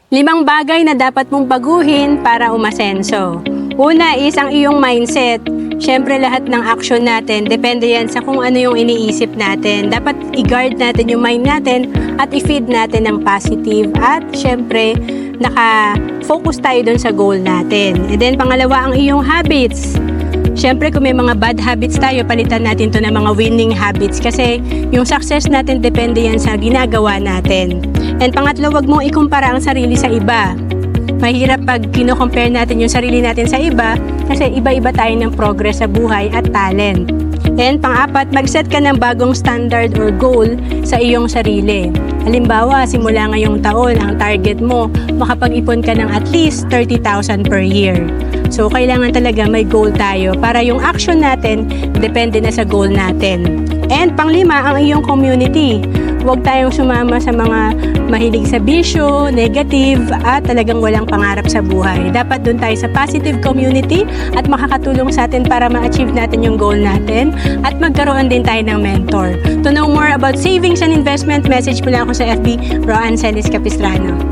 5 bagay na dapat mong baguhin para umasenso. Una is ang iyong mindset. Siyempre lahat ng action natin, depende yan sa kung ano yung iniisip natin. Dapat i-guard natin yung mind natin at i-feed natin ng positive. At siyempre, naka-focus tayo dun sa goal natin. And then pangalawa, ang iyong habits. Siyempre, kung may mga bad habits tayo, palitan natin to ng mga winning habits kasi yung success natin depende yan sa ginagawa natin. And pangatlo, wag mong ikumpara ang sarili sa iba. Mahirap pag kino-compare natin yung sarili natin sa iba kasi iba-iba tayo ng progress sa buhay at talent. And pang-apat, mag-set ka ng bagong standard or goal sa iyong sarili. Halimbawa, simula ngayong taon, ang target mo, makapag-ipon ka ng at least 30,000 per year. So, kailangan talaga may goal tayo para yung action natin, depende na sa goal natin. And pang-lima, ang iyong community. Huwag tayong sumama sa mga mahilig sa bisyo, negative, at talagang walang pangarap sa buhay. Dapat doon tayo sa positive community at makakatulong sa atin para ma-achieve natin yung goal natin at magkaroon din tayo ng mentor. To know more about savings and investment, message mo lang ako sa FB, Roan Celis Capistrano.